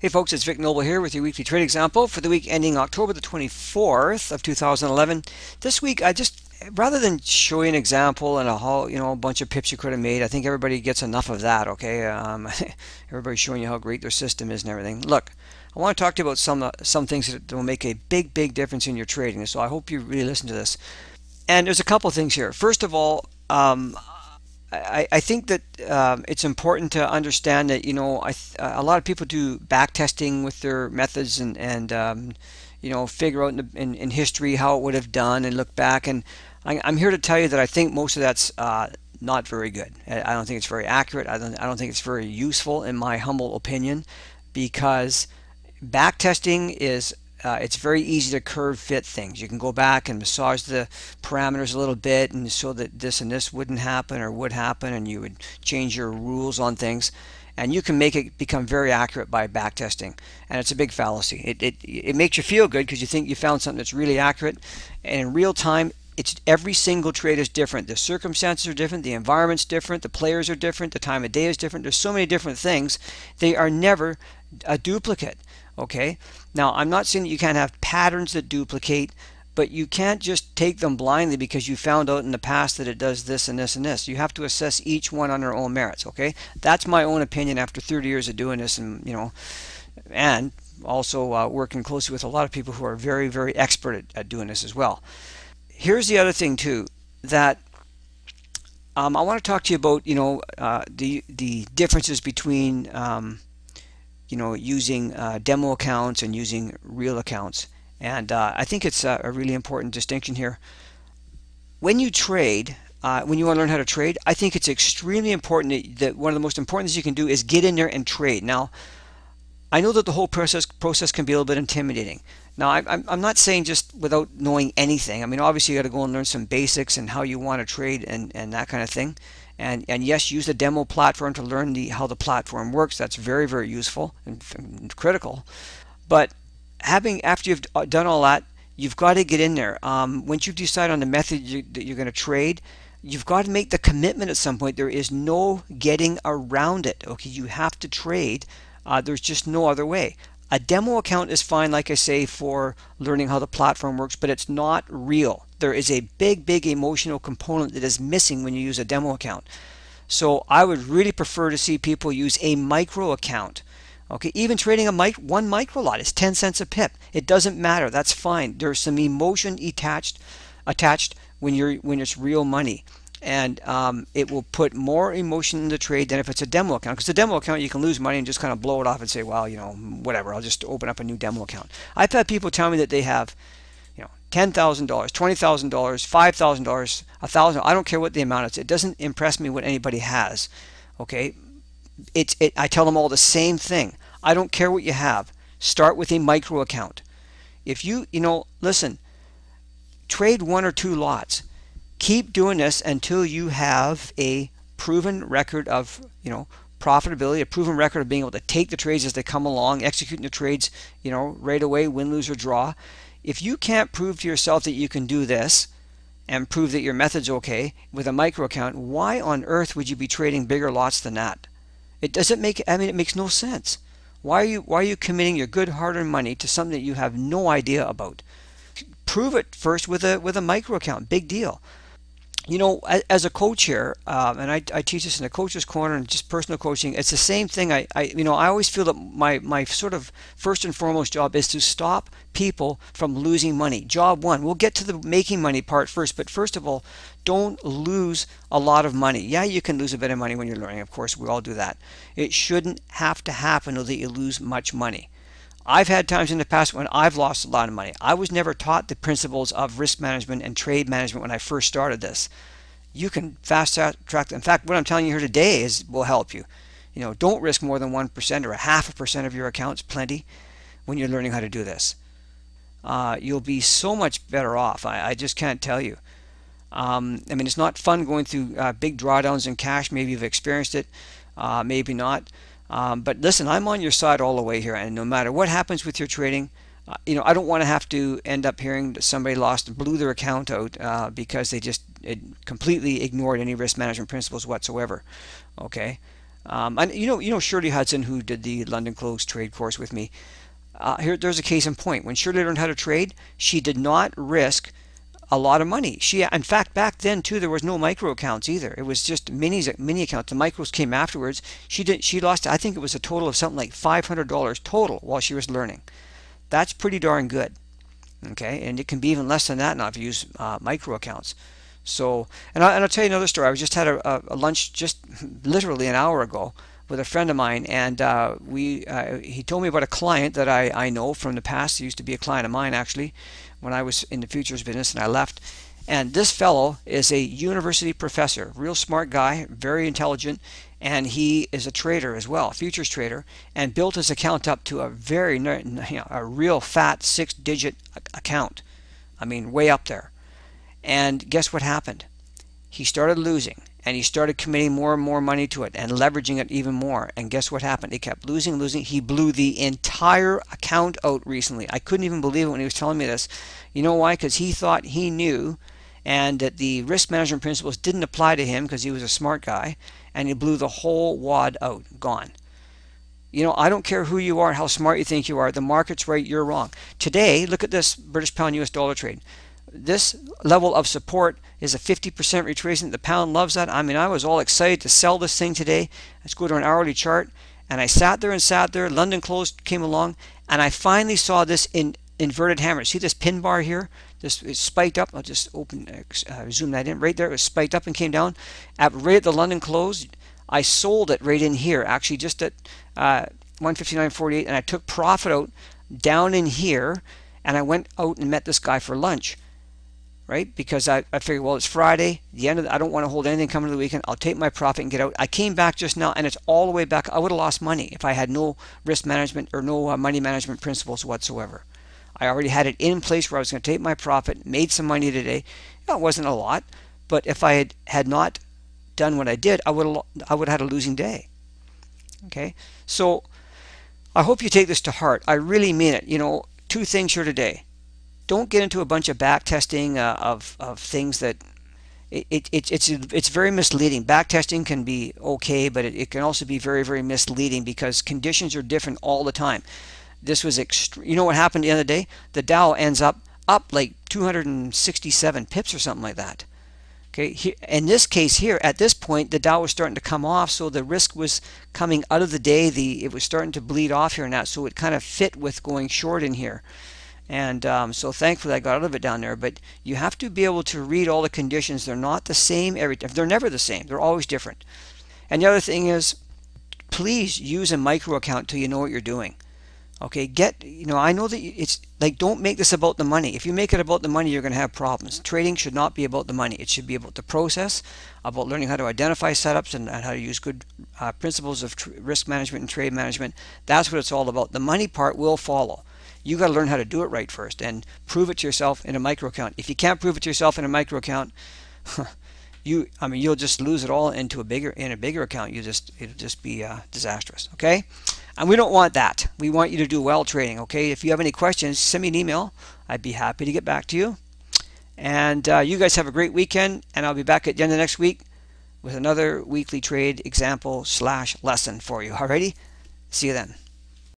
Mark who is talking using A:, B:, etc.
A: Hey folks, it's Vic Noble here with your weekly trade example for the week ending October the 24th of 2011. This week, rather than show you an example and a whole, a bunch of pips you could have made, I think everybody gets enough of that, okay? Everybody's showing you how great their system is and everything. Look, I want to talk to you about some things that will make a big difference in your trading. So I hope you really listen to this. And there's a couple of things here. First of all, I think that it's important to understand that a lot of people do back testing with their methods and figure out in history how it would have done and look back, and I'm here to tell you that I think most of that's not very good. I don't think it's very accurate. I don't think it's very useful in my humble opinion, because back testing is it's very easy to curve fit things. You can go back and massage the parameters a little bit and so that this and this wouldn't happen or would happen, and you would change your rules on things, and you can make it become very accurate by back testing. And it's a big fallacy. It makes you feel good because you think you found something that's really accurate, and in real time it's every single trade is different. The circumstances are different, the environment's different, the players are different, the time of day is different. There's so many different things. They are never a duplicate. Okay, now I'm not saying that you can't have patterns that duplicate, but you can't just take them blindly because you found out in the past that it does this and this and this. You have to assess each one on their own merits. Okay, that's my own opinion after 30 years of doing this, and also working closely with a lot of people who are very expert at doing this as well. Here's the other thing too, that I want to talk to you about the differences between using demo accounts and using real accounts. And I think it's a really important distinction here. When you trade, when you want to learn how to trade, I think it's extremely important that one of the most important things you can do is get in there and trade. Now, I know that the whole process can be a little bit intimidating. Now, I'm not saying just without knowing anything. I mean, obviously you got to go and learn some basics and how you want to trade and that kind of thing. And yes, use the demo platform to learn how the platform works. That's very useful and critical. But after you've done all that, you've got to get in there. Once you decide on the method that you're going to trade, you've got to make the commitment at some point. There is no getting around it. Okay, you have to trade. There's just no other way. A demo account is fine, like I say, for learning how the platform works, but it's not real. There is a big emotional component that is missing when you use a demo account. So I would really prefer to see people use a micro account. Okay, even trading one micro lot is 10 cents a pip. It doesn't matter. That's fine. There's some emotion attached when it's real money. And it will put more emotion in the trade than if it's a demo account. Because a demo account, you can lose money and just kind of blow it off and say, well, whatever, I'll just open up a new demo account. I've had people tell me that they have, $10,000, $20,000, $5,000, $1,000. I don't care what the amount is. It doesn't impress me what anybody has. Okay, I tell them all the same thing. I don't care what you have. Start with a micro account. If listen, trade one or two lots. Keep doing this until you have a proven record of profitability, a proven record of being able to take the trades as they come along, executing the trades right away, win, lose, or draw. If you can't prove to yourself that you can do this and prove that your method's okay with a micro account, why on earth would you be trading bigger lots than that? It doesn't make, it makes no sense. Why are you committing your good hard-earned money to something that you have no idea about? Prove it first with a micro account. Big deal. As a coach here, and I teach this in the coach's corner and just personal coaching, it's the same thing. I always feel that my sort of first and foremost job is to stop people from losing money. Job one. We'll get to the making money part first, but first of all, don't lose a lot of money. Yeah, you can lose a bit of money when you're learning. Of course, we all do that. It shouldn't have to happen that you lose much money. I've had times in the past when I've lost a lot of money. I was never taught the principles of risk management and trade management when I first started this. You can fast track. In fact, what I'm telling you here today will help you. Don't risk more than 1% or 0.5% of your accounts. Plenty when you're learning how to do this. You'll be so much better off. I just can't tell you. It's not fun going through big drawdowns in cash. Maybe you've experienced it, maybe not. But listen, I'm on your side all the way here, and no matter what happens with your trading, I don't want to have to end up hearing that somebody blew their account out because they just completely ignored any risk management principles whatsoever. Okay, And Shirley Hudson, who did the London Close trade course with me. There's a case in point. When Shirley learned how to trade, she did not risk a lot of money. In fact, back then too, there was no micro accounts either. It was just mini accounts. The micros came afterwards. She lost, I think it was a total of something like $500 total while she was learning. That's pretty darn good. Okay, and it can be even less than that now if you use micro accounts. So, and I'll tell you another story. I just had a lunch just literally an hour ago with a friend of mine, and he told me about a client that I know from the past. He used to be a client of mine actually when I was in the futures business and I left. And this fellow is a university professor, real smart guy, very intelligent, and he is a trader as well, a futures trader, and built his account up to a real fat 6-digit account. I mean, way up there. And guess what happened? He started losing, and he started committing more and more money to it and leveraging it even more. And guess what happened? He kept losing, losing. He blew the entire account out recently. I couldn't even believe it when he was telling me this. You know why? Because he thought he knew, and that the risk management principles didn't apply to him because he was a smart guy, and he blew the whole wad out, gone. I don't care who you are, how smart you think you are. The market's right, you're wrong. Today, look at this British pound US dollar trade. This level of support is a 50% retracement. The pound loves that. I mean, I was all excited to sell this thing today. Let's go to an hourly chart. And I sat there and sat there. London closed, came along, and I finally saw this inverted hammer. See this pin bar here? This is spiked up. I'll just zoom that in. Right there, it was spiked up and came down. Right at the London close, I sold it right in here, actually just at 159.48, and I took profit out down in here, and I went out and met this guy for lunch. Right? Because I figured, well, it's Friday, I don't want to hold anything coming to the weekend. I'll take my profit and get out. I came back just now, and it's all the way back. I would have lost money if I had no risk management or no money management principles whatsoever. I already had it in place where I was going to take my profit, made some money today. It wasn't a lot, but if I had not done what I did, I would have had a losing day. Okay, so I hope you take this to heart. I really mean it. 2 things here today. Don't get into a bunch of back testing of things that it's very misleading. Back testing can be okay, but it can also be very, very misleading because conditions are different all the time. This was you know what happened the other day? The Dow ends up like 267 pips or something like that. Okay, in this case here, at this point, the Dow was starting to come off, so the risk was coming out of the day. It was starting to bleed off here and that, so it kind of fit with going short in here. And so thankfully I got out of it down there. But you have to be able to read all the conditions. They're not the same every time. They're never the same. They're always different. And the other thing is, please use a micro account till you know what you're doing. Okay, I know that it's like, don't make this about the money. If you make it about the money, you're going to have problems. Trading should not be about the money. It should be about the process, about learning how to identify setups and how to use good principles of risk management and trade management. That's what it's all about. The money part will follow. You got to learn how to do it right first and prove it to yourself in a micro account. If you can't prove it to yourself in a micro account, you'll just lose it all into a bigger account. It'll just be disastrous. Okay, and we don't want that. We want you to do well trading. Okay, if you have any questions, send me an email. I'd be happy to get back to you. And you guys have a great weekend, and I'll be back at the end of next week with another weekly trade example / lesson for you. Alrighty, see you then.